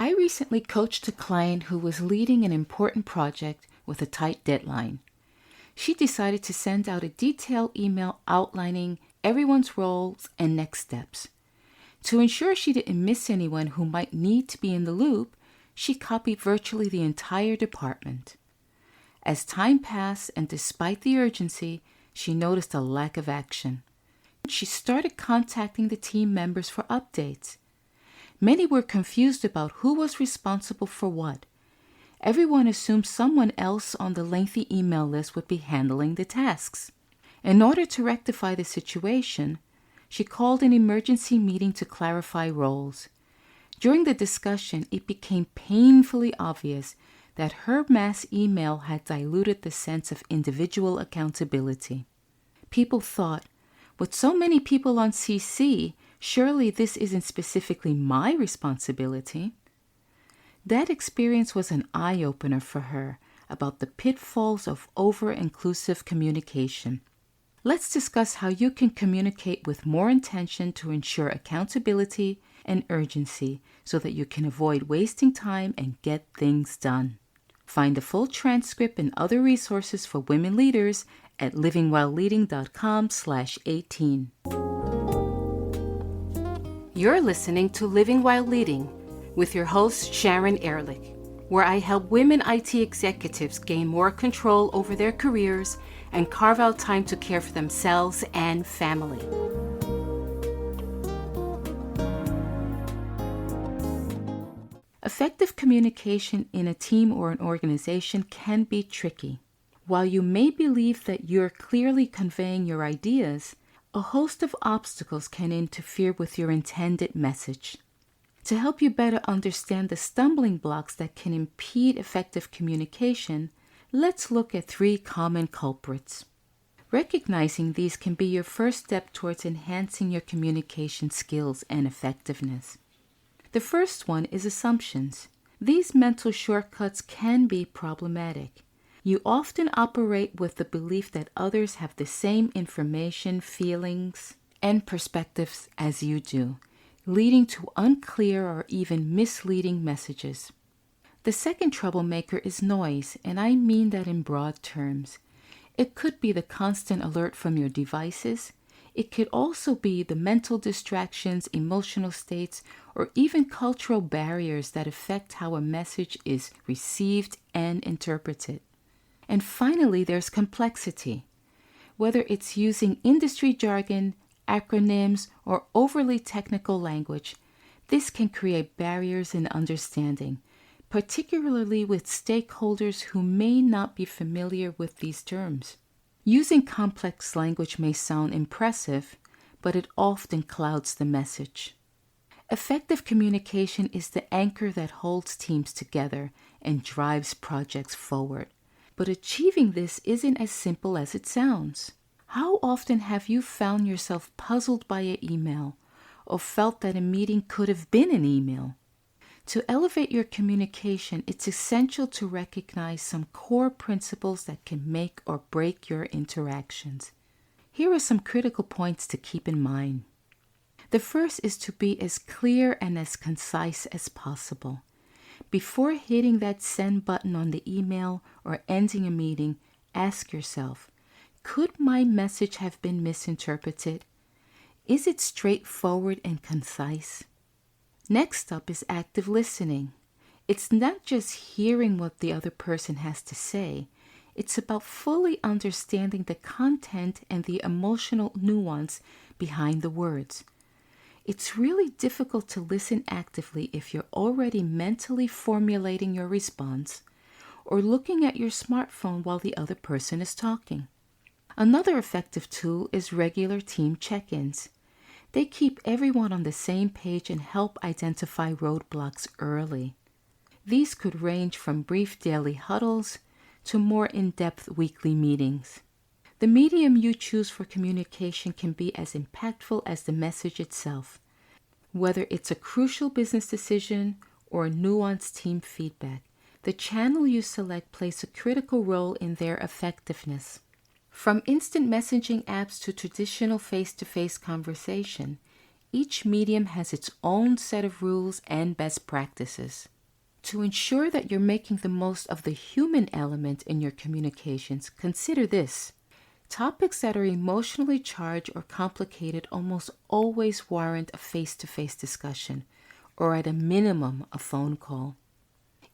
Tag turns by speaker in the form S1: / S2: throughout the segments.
S1: I recently coached a client who was leading an important project with a tight deadline. She decided to send out a detailed email outlining everyone's roles and next steps. To ensure she didn't miss anyone who might need to be in the loop, she copied virtually the entire department. As time passed and despite the urgency, she noticed a lack of action. She started contacting the team members for updates. Many were confused about who was responsible for what. Everyone assumed someone else on the lengthy email list would be handling the tasks. In order to rectify the situation, she called an emergency meeting to clarify roles. During the discussion, it became painfully obvious that her mass email had diluted the sense of individual accountability. People thought, with so many people on CC, surely this isn't specifically my responsibility. That experience was an eye-opener for her about the pitfalls of over-inclusive communication. Let's discuss how you can communicate with more intention to ensure accountability and urgency so that you can avoid wasting time and get things done. Find the full transcript and other resources for women leaders at livingwhileleading.com/18. You're listening to Living While Leading with your host, Sharon Ehrlich, where I help women IT executives gain more control over their careers and carve out time to care for themselves and family. Effective communication in a team or an organization can be tricky. While you may believe that you're clearly conveying your ideas, a host of obstacles can interfere with your intended message. To help you better understand the stumbling blocks that can impede effective communication, let's look at 3 common culprits. Recognizing these can be your first step towards enhancing your communication skills and effectiveness. The first one is assumptions. These mental shortcuts can be problematic. You often operate with the belief that others have the same information, feelings, and perspectives as you do, leading to unclear or even misleading messages. The second troublemaker is noise, and I mean that in broad terms. It could be the constant alert from your devices. It could also be the mental distractions, emotional states, or even cultural barriers that affect how a message is received and interpreted. And finally, there's complexity. Whether it's using industry jargon, acronyms, or overly technical language, this can create barriers in understanding, particularly with stakeholders who may not be familiar with these terms. Using complex language may sound impressive, but it often clouds the message. Effective communication is the anchor that holds teams together and drives projects forward. But achieving this isn't as simple as it sounds. How often have you found yourself puzzled by an email or felt that a meeting could have been an email? To elevate your communication, it's essential to recognize some core principles that can make or break your interactions. Here are some critical points to keep in mind. The first is to be as clear and as concise as possible. Before hitting that send button on the email or ending a meeting, ask yourself, could my message have been misinterpreted? Is it straightforward and concise? Next up is active listening. It's not just hearing what the other person has to say. It's about fully understanding the content and the emotional nuance behind the words. It's really difficult to listen actively if you're already mentally formulating your response or looking at your smartphone while the other person is talking. Another effective tool is regular team check-ins. They keep everyone on the same page and help identify roadblocks early. These could range from brief daily huddles to more in-depth weekly meetings. The medium you choose for communication can be as impactful as the message itself. Whether it's a crucial business decision or nuanced team feedback, the channel you select plays a critical role in their effectiveness. From instant messaging apps to traditional face-to-face conversation, each medium has its own set of rules and best practices. To ensure that you're making the most of the human element in your communications, consider this. Topics that are emotionally charged or complicated almost always warrant a face-to-face discussion, or at a minimum, a phone call.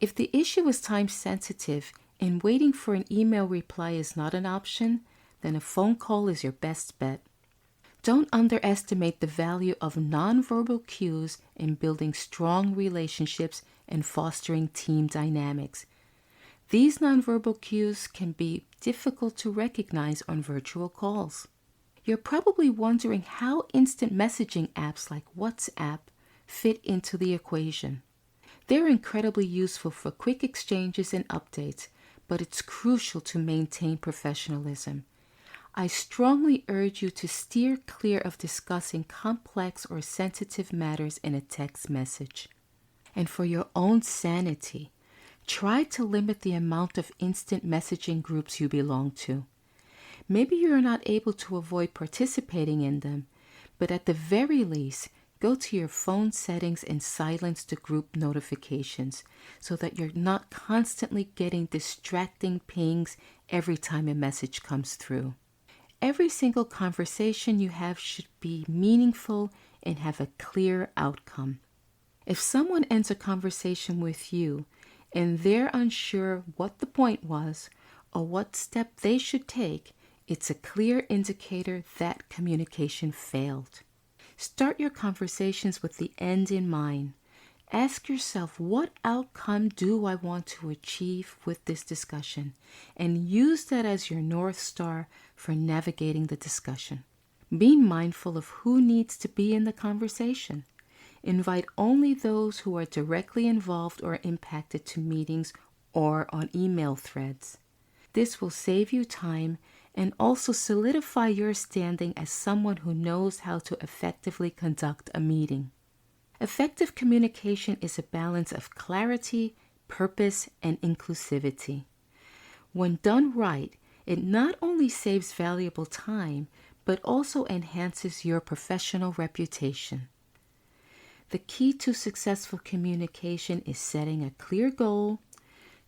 S1: If the issue is time-sensitive and waiting for an email reply is not an option, then a phone call is your best bet. Don't underestimate the value of nonverbal cues in building strong relationships and fostering team dynamics. These nonverbal cues can be difficult to recognize on virtual calls. You're probably wondering how instant messaging apps like WhatsApp fit into the equation. They're incredibly useful for quick exchanges and updates, but it's crucial to maintain professionalism. I strongly urge you to steer clear of discussing complex or sensitive matters in a text message. And for your own sanity, try to limit the amount of instant messaging groups you belong to. Maybe you're not able to avoid participating in them, but at the very least, go to your phone settings and silence the group notifications so that you're not constantly getting distracting pings every time a message comes through. Every single conversation you have should be meaningful and have a clear outcome. If someone ends a conversation with you and they're unsure what the point was or what step they should take, it's a clear indicator that communication failed. Start your conversations with the end in mind. Ask yourself, what outcome do I want to achieve with this discussion? And use that as your North Star for navigating the discussion. Be mindful of who needs to be in the conversation. Invite only those who are directly involved or impacted to meetings or on email threads. This will save you time and also solidify your standing as someone who knows how to effectively conduct a meeting. Effective communication is a balance of clarity, purpose, and inclusivity. When done right, it not only saves valuable time, but also enhances your professional reputation. The key to successful communication is setting a clear goal,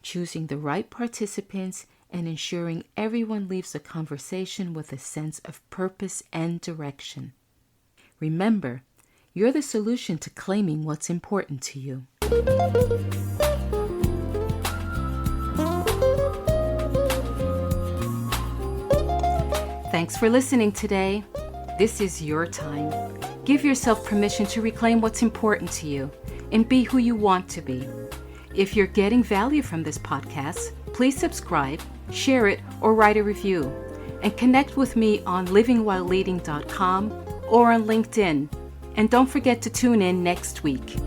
S1: choosing the right participants, and ensuring everyone leaves the conversation with a sense of purpose and direction. Remember, you're the solution to claiming what's important to you. Thanks for listening today. This is your time. Give yourself permission to reclaim what's important to you and be who you want to be. If you're getting value from this podcast, please subscribe, share it, or write a review. And connect with me on livingwhileleading.com or on LinkedIn. And don't forget to tune in next week.